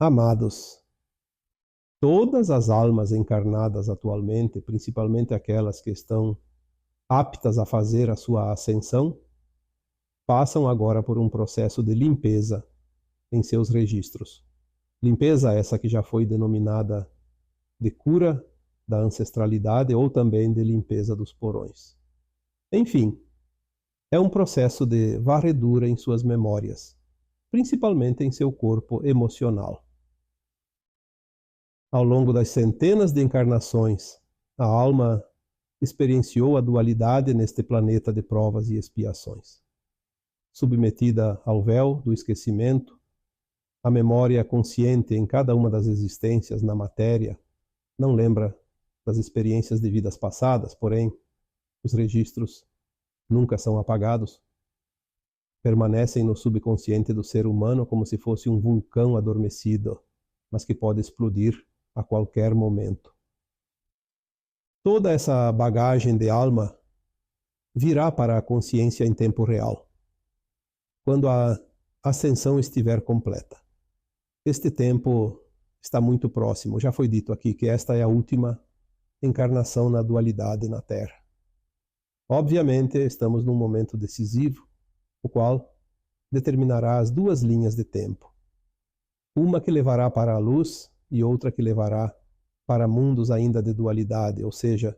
Amados, todas as almas encarnadas atualmente, principalmente aquelas que estão aptas a fazer a sua ascensão, passam agora por um processo de limpeza em seus registros. Limpeza essa que já foi denominada de cura da ancestralidade ou também de limpeza dos porões. Enfim, é um processo de varredura em suas memórias, principalmente em seu corpo emocional. Ao longo das centenas de encarnações, a alma experienciou a dualidade neste planeta de provas e expiações. Submetida ao véu do esquecimento, a memória consciente em cada uma das existências na matéria não lembra das experiências de vidas passadas, porém, os registros nunca são apagados. Permanecem no subconsciente do ser humano como se fosse um vulcão adormecido, mas que pode explodir a qualquer momento. Toda essa bagagem de alma virá para a consciência em tempo real, quando a ascensão estiver completa. Este tempo está muito próximo. Já foi dito aqui que esta é a última encarnação na dualidade na Terra. Obviamente, estamos num momento decisivo, o qual determinará as duas linhas de tempo. Uma que levará para a luz e outra que levará para mundos ainda de dualidade, ou seja,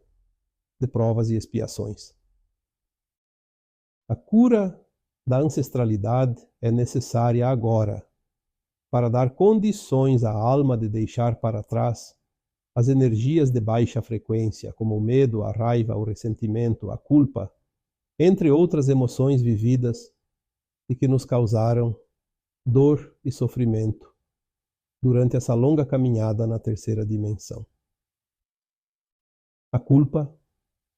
de provas e expiações. A cura da ancestralidade é necessária agora, para dar condições à alma de deixar para trás as energias de baixa frequência, como o medo, a raiva, o ressentimento, a culpa, entre outras emoções vividas e que nos causaram dor e sofrimento durante essa longa caminhada na terceira dimensão. A culpa,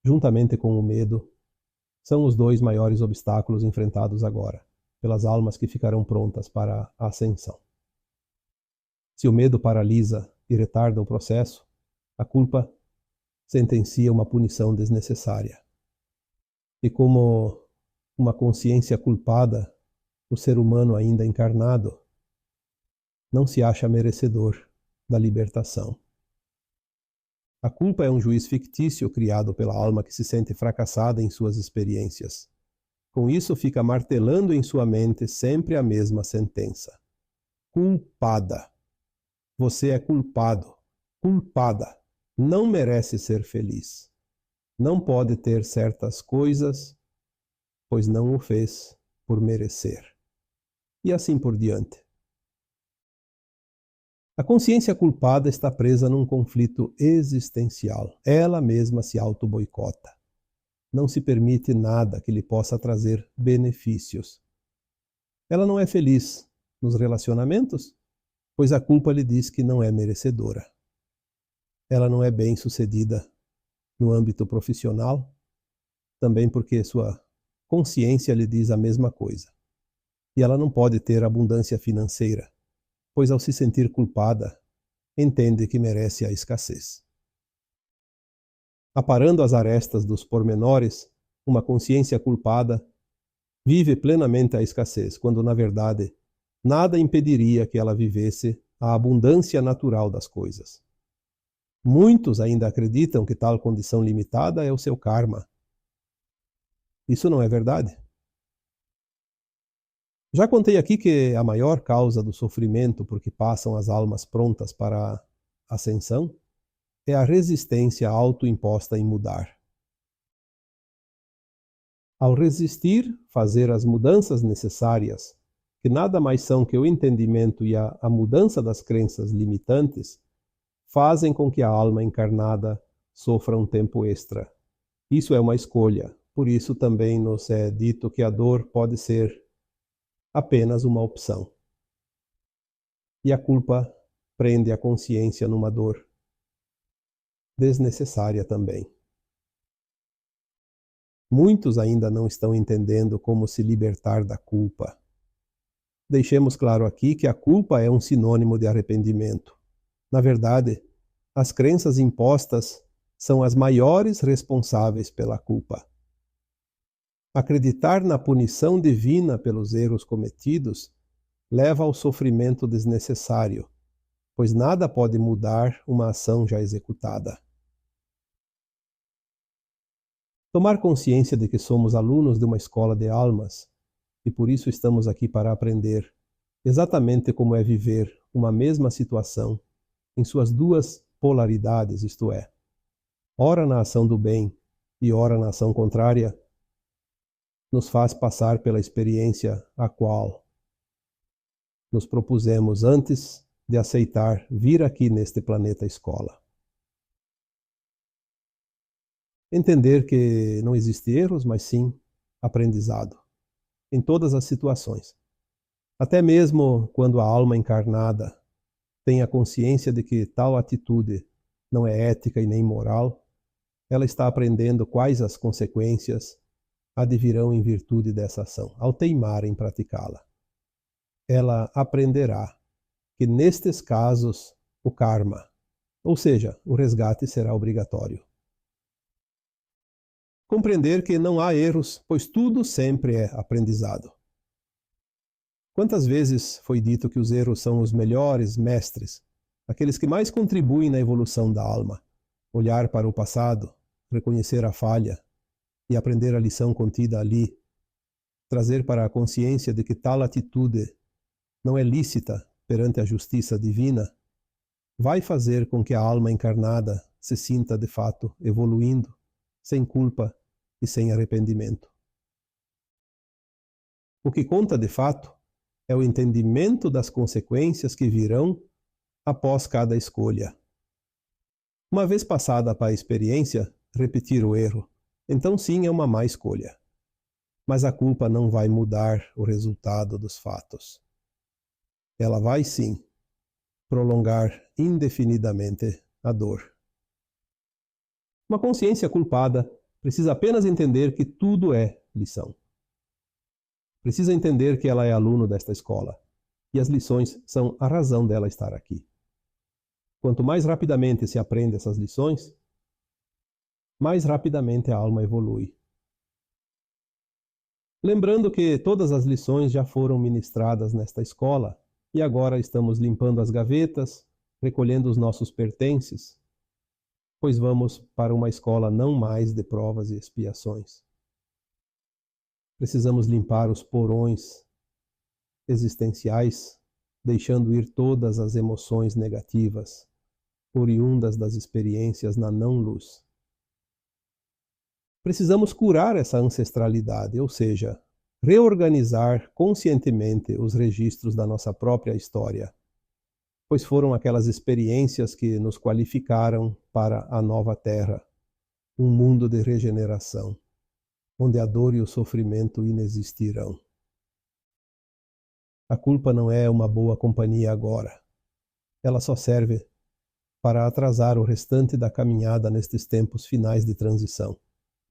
juntamente com o medo, são os dois maiores obstáculos enfrentados agora, pelas almas que ficarão prontas para a ascensão. Se o medo paralisa e retarda o processo, a culpa sentencia uma punição desnecessária. E como uma consciência culpada, o ser humano ainda encarnado não se acha merecedor da libertação. A culpa é um juiz fictício criado pela alma que se sente fracassada em suas experiências. Com isso, fica martelando em sua mente sempre a mesma sentença: culpada. Você é culpado, culpada, não merece ser feliz. Não pode ter certas coisas, pois não o fez por merecer. E assim por diante. A consciência culpada está presa num conflito existencial. Ela mesma se auto-boicota. Não se permite nada que lhe possa trazer benefícios. Ela não é feliz nos relacionamentos, pois a culpa lhe diz que não é merecedora. Ela não é bem-sucedida no âmbito profissional, também porque sua consciência lhe diz a mesma coisa. E ela não pode ter abundância financeira, pois ao se sentir culpada, entende que merece a escassez. Aparando as arestas dos pormenores, uma consciência culpada vive plenamente a escassez, quando na verdade nada impediria que ela vivesse a abundância natural das coisas. Muitos ainda acreditam que tal condição limitada é o seu karma. Isso não é verdade. Já contei aqui que a maior causa do sofrimento por que passam as almas prontas para a ascensão é a resistência autoimposta em mudar. Ao resistir fazer as mudanças necessárias, que nada mais são que o entendimento e a mudança das crenças limitantes, fazem com que a alma encarnada sofra um tempo extra. Isso é uma escolha, por isso também nos é dito que a dor pode ser apenas uma opção. E a culpa prende a consciência numa dor desnecessária também. Muitos ainda não estão entendendo como se libertar da culpa. Deixemos claro aqui que a culpa é um sinônimo de arrependimento. Na verdade, as crenças impostas são as maiores responsáveis pela culpa. Acreditar na punição divina pelos erros cometidos leva ao sofrimento desnecessário pois nada pode mudar uma ação já executada. Tomar consciência de que somos alunos de uma escola de almas e por isso estamos aqui para aprender exatamente como é viver uma mesma situação em suas duas polaridades, isto é, ora na ação do bem e ora na ação contrária, nos faz passar pela experiência a qual nos propusemos antes de aceitar vir aqui neste planeta escola. Entender que não existe erros, mas sim aprendizado, em todas as situações. Até mesmo quando a alma encarnada tem a consciência de que tal atitude não é ética e nem moral, ela está aprendendo quais as consequências advirão em virtude dessa ação, ao teimar em praticá-la. Ela aprenderá que nestes casos o karma, ou seja, o resgate será obrigatório. Compreender que não há erros, pois tudo sempre é aprendizado. Quantas vezes foi dito que os erros são os melhores mestres, aqueles que mais contribuem na evolução da alma? Olhar para o passado, reconhecer a falha e aprender a lição contida ali, trazer para a consciência de que tal atitude não é lícita perante a justiça divina, vai fazer com que a alma encarnada se sinta de fato evoluindo, sem culpa e sem arrependimento. O que conta de fato é o entendimento das consequências que virão após cada escolha. Uma vez passada para a experiência, repetir o erro, então sim é uma má escolha. Mas a culpa não vai mudar o resultado dos fatos. Ela vai sim prolongar indefinidamente a dor. Uma consciência culpada precisa apenas entender que tudo é lição. Precisa entender que ela é aluno desta escola e as lições são a razão dela estar aqui. Quanto mais rapidamente se aprende essas lições, mais rapidamente a alma evolui. Lembrando que todas as lições já foram ministradas nesta escola e agora estamos limpando as gavetas, recolhendo os nossos pertences, pois vamos para uma escola não mais de provas e expiações. Precisamos limpar os porões existenciais, deixando ir todas as emoções negativas, oriundas das experiências na não-luz. Precisamos curar essa ancestralidade, ou seja, reorganizar conscientemente os registros da nossa própria história, pois foram aquelas experiências que nos qualificaram para a nova Terra, um mundo de regeneração, onde a dor e o sofrimento inexistirão. A culpa não é uma boa companhia agora. Ela só serve para atrasar o restante da caminhada nestes tempos finais de transição.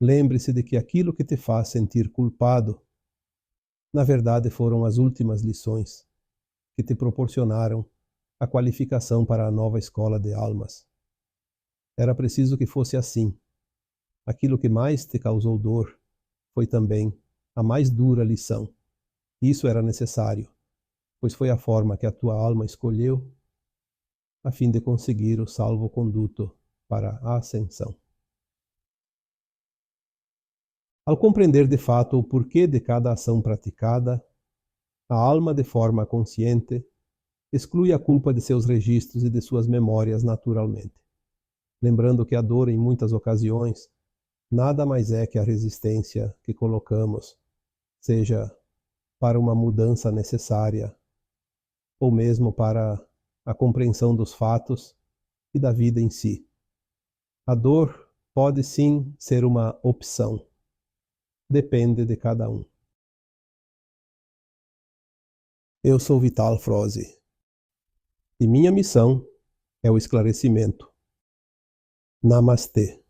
Lembre-se de que aquilo que te faz sentir culpado, na verdade foram as últimas lições que te proporcionaram a qualificação para a nova escola de almas. Era preciso que fosse assim. Aquilo que mais te causou dor foi também a mais dura lição. Isso era necessário, pois foi a forma que a tua alma escolheu a fim de conseguir o salvo-conduto para a ascensão. Ao compreender de fato o porquê de cada ação praticada, a alma, de forma consciente, exclui a culpa de seus registros e de suas memórias naturalmente, lembrando que a dor, em muitas ocasiões, nada mais é que a resistência que colocamos, seja para uma mudança necessária, ou mesmo para a compreensão dos fatos e da vida em si. A dor pode sim ser uma opção. Depende de cada um. Eu sou Vital Froze e minha missão é o esclarecimento. Namastê.